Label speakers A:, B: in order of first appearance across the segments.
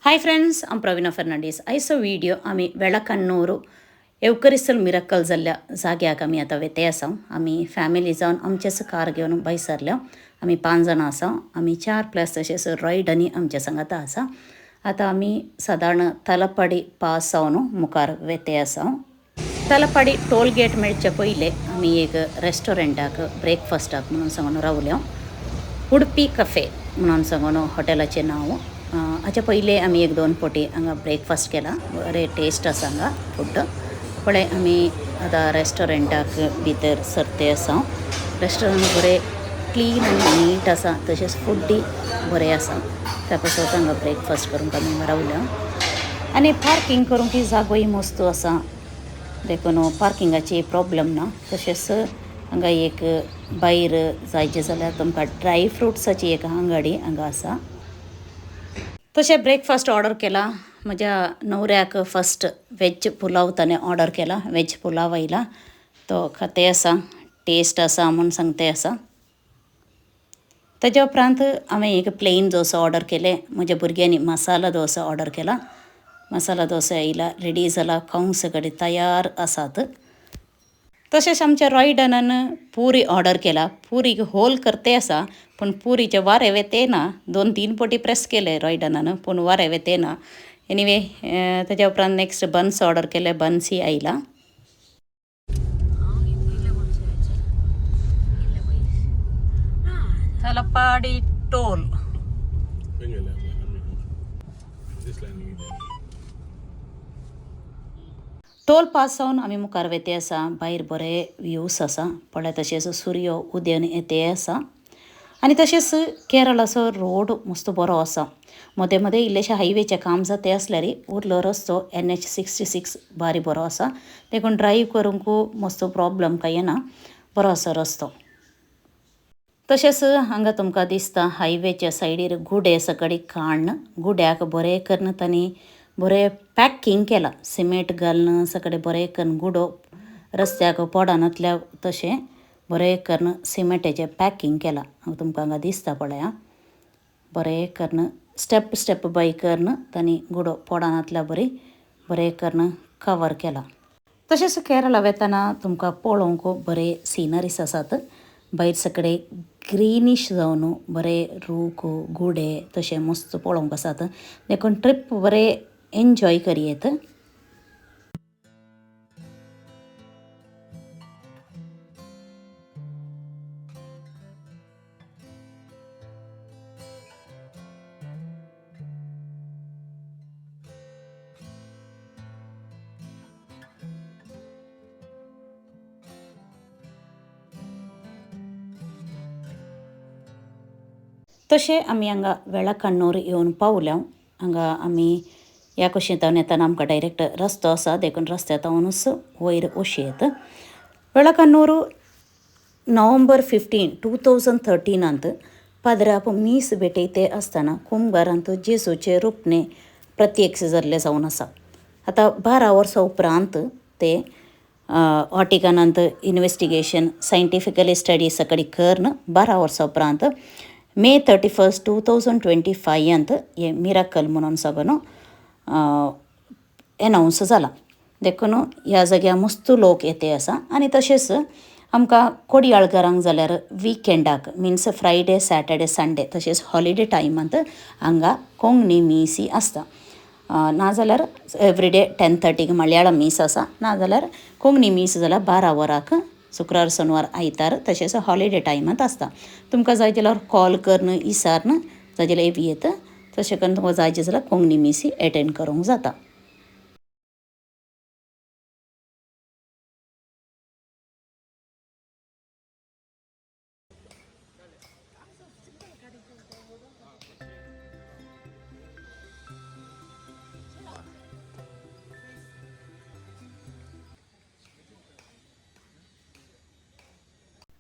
A: Hi friends, आम प्रवीणा फर्नांडीस. आयचो video आमी वेळाकन्नूर एवकरिस्तल मिरक्कल जाल्ल्या जाग्याक आमी आतां वेते आसा. आमी फॅमिली जावन आमचेच कार घेवन भायर सरल्या. आमी 5 जाणां आसा. आमी 4 प्लस तशेंच रायड आनी आमचे सांगाता आसा. आतां आमी सादारण तलपाडी पास जावन मुखार वेते आसा. तलपाडी टोल गेट मेळचे पयले आमी एक रेस्टॉरंटाक ब्रेकफास्टाक म्हणून सांगून रावल्या. उडपी कफे म्हणून सांगून हॉटेलाचें नांव. हाचे पयले आमी एक 2 फावटी हांगा ब्रेकफास्ट केला. बरें टेस्ट आसा हांगा फूड. पळय आमी आतां रेस्टॉरंटाक भितर सरते आसा. रेस्टॉरंट बरें क्लीन आनी नीट आसा. तशेंच फूडय बरें आसा. त्या पासून हांगा ब्रेकफास्ट करूंक आमी रावल्या. आनी पार्किंग करूंक जागोय मस्त आसा. देखून पार्किंगाची प्रॉब्लम ना. तशेंच हांगा एक भायर जायचे जाल्यार तुमकां ड्राय फ्रुट्साची एक अंगडी हांगा आसा. तशें ब्रेकफास्ट ऑर्डर केला. म्हज्या न्हवऱ्याक फस्ट वेज पुलाव ताणें ऑर्डर केला. वेज पुलाव आयला. तो खाते आसा. टेस्ट आसा म्हूण सांगते आसा. ताज्या उपरांत हांवें एक प्लेन डोसा ऑर्डर केले. म्हज्या भुरग्यांनी मसाला डोसा ऑर्डर केला. मसाला डोसा येयला, रेडी जाला, खावंक सगळे तयार आसात. तशेंच आमच्या रायडनान पुरी ऑर्डर केला. पुरीक होल करते आसा, पूण पुरीचे वारे वेते ना. 2-3 फावटी प्रेस केले रायडनान, पूण वारे वेते ना. एनिवे ताज्या उपरांत नेक्स्ट बन्स ऑर्डर केले. बन्सय आयला. तलपाडी टोल टोल पास जावन आमी मुखार वेते आसा. भायर बरे व्ह्यूज आसा. पळय तशेंच सूर्य उदयन येते आसा. आनी तशेंच केरळाचो रोड मस्त बरो आसा. मदें मदें इल्लेशे हायवेचें काम जाते आसल्यार उरलो रस्तो NH66 बारी बरो आसा. देखून ड्रायव्ह करूंक मस्त प्रॉब्लम काय येना. बरो आसा रस्तो. तशेंच हांगा तुमकां दिसता हायवेच्या सायडीर गुडे सकडी काडन गुड्याक बरें करून तांणी बरें पॅकिंग केलां. सिमेंट घालून सगळें बरें करून गुडो रस्त्याक पडनातल्या तशें बरें करून सिमेंटाचें पॅकिंग केलां. तुमकां हांगा दिसता पळय. बरें करून स्टेप स्टेप बाय करून तांणी गुडो पडनातल्या बरें करून कवर केलां. तशेंच केरळा वेताना तुमकां पळोवंक बरे सिनरीज आसात. भायर सगळे ग्रीनिश जावन बरें रूख गुडे तशें मस्त पळोवंक आसात. देखून ट्रीप बरें एन्जॉय करयेत. तशें आमी हांगा वेळाकन्नूर येवन पावल्या. हांगा आमी ह्या कुशींतावन येताना आमकां डायरेक्ट रस्तो आसा. देखून रस्त्यातावनूच वयर वचयत. वेळाकन्नूर नोव्हेंबर 15, 2013 पदराप मीस भेटयते आसतना कुंभारांत जेजूचे रुपणे प्रत्यक्ष जाल्ले जावन आसा. आतां 12 वर्सां उपरांत ते व्हॅटिकनांत इन्वेस्टिगेशन सायंटिफिकली स्टडी सकडी करून 12 वर्सां उपरांत May 31, 2025 हे मिराकल म्हणून सगळं एनावन्स जाला. देखून ह्या जाग्यार मस्त लोक येते आसा. आनी तशेंच आमकां कोडयाळकारांक जाल्यार विकेंडाक मिन्स फ्रायडे, सॅटर्डे, संडे तशेंच हॉलिडे टायमांत हांगा कोंकणी मीसय आसता. नाजाल्यार एवरीडे 10:30 मलयाळम मीस आसा. नाजाल्यार कोंकणी मीस जाल्यार 12 वरांक शुक्रार, शेनवार, आयतार तशेंच हॉलिडे टायमांत आसता. तुमकां जाय जाल्यार कॉल करून इसारन जाय जाल्यार येत. तशें करून तुमकां जाय जाल्यार कोंकणी मीसय एटेंड करूंक जाता.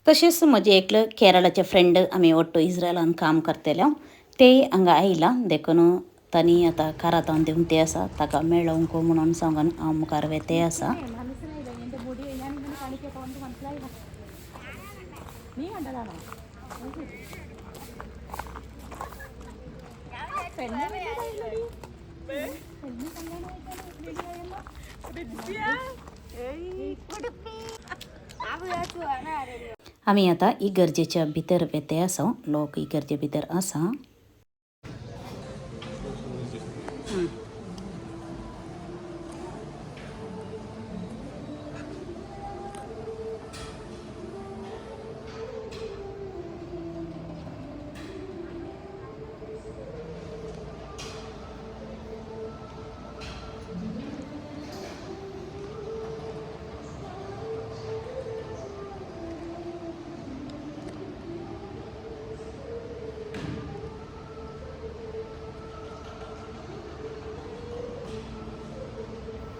A: तशेंच म्हजे एक केरळाचे फ्रेंड आमी ओट्टो इज्रायलान काम करतले. ते हांगा आयला. देखून तांणी आतां कारातावन दिवन ते आसा. ताका मेळोवंक म्हणून सांगून हांव मुखार वेते आसा. आमी आतां इगर्जेच्या भितर वेते आसा लोक इगर्जे भितर आसा.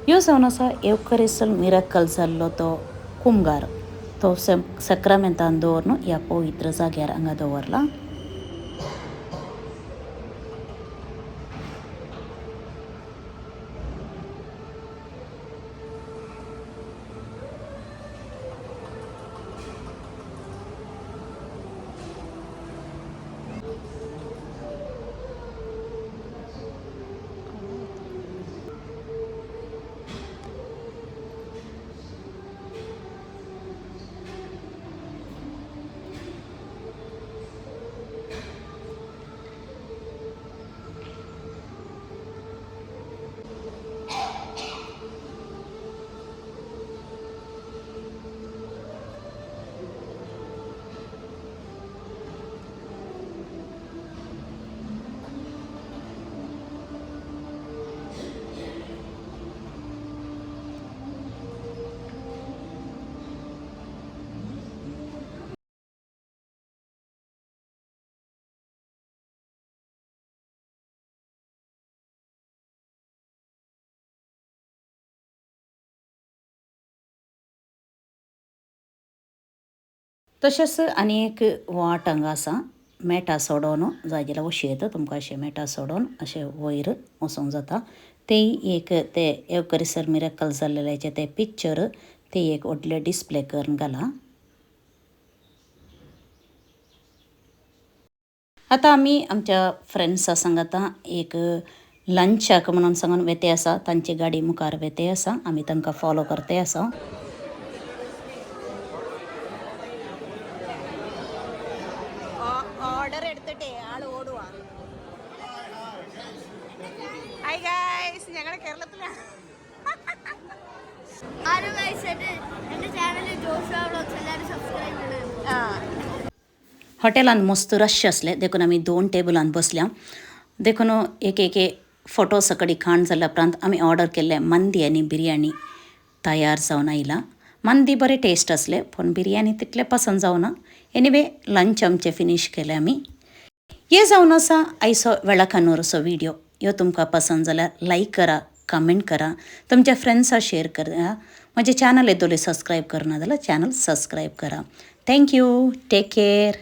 A: ह्यो जावन आसा एवकरिसल मिराकल जाल्लो तो कुंभार. तो सक्रामेंतान दवरून ह्या पवित्र जाग्यार हांगा दवरला. तशेंच आनी एक वाट हांगा आसा मेटा सोडोन जायल्यार वशेंत तुमकां अशें मेटा सोडोन अशें वयर वचोंक जाता. तेय एक ते एवकरिसल मिराकल जाल्लेल्याचें तें पिक्चर ते एक व्हडले डिस्प्ले करून घाला. आतां आमी आमच्या फ्रेंड्सा सांगाता एक लंचाक म्हणून सांगून वेते आसा. तांची गाडी मुखार वेते आसा. आमी तांकां फॉलो करते आसा.
B: ഓർഡർ എടുത്തിട്ടേ ആള് ഓടുവാ. ഹായ് ഗൈസ്, ഞങ്ങളുടെ കേരളത്തിലാണ്.
C: എൻ്റെ ചാനൽ ജോഷുവ വ്ളോഗ്സ് എല്ലാവരും സബ്സ്ക്രൈബ് ചെയ്യണം.
A: हॉटेलान मस्त रश आसलें देखून आमी 2 टेबलान बसल्या. देखून एक फोटो सकडी खाण जाल्या उपरांत आमी ऑर्डर केल्लें मंदी आनी बिरयानी तयार जावन आयला. मंदी बरें टेस्ट आसलें पूण बिरयानी तितलें पसंद जावना. एनिवे लंच आमचें फिनीश केलें आमी. हे जावन आसा आयचो वेळाखानूरचो व्हिडिओ. ह्यो तुमकां पसंद जाल्यार लायक करा, कमेंट करा, तुमच्या फ्रेंड्सां शेअर करा. म्हजें चॅनल येदोले सबस्क्रायब करना जाल्यार चॅनल सबस्क्रायब करा. थँक्यू. Take care.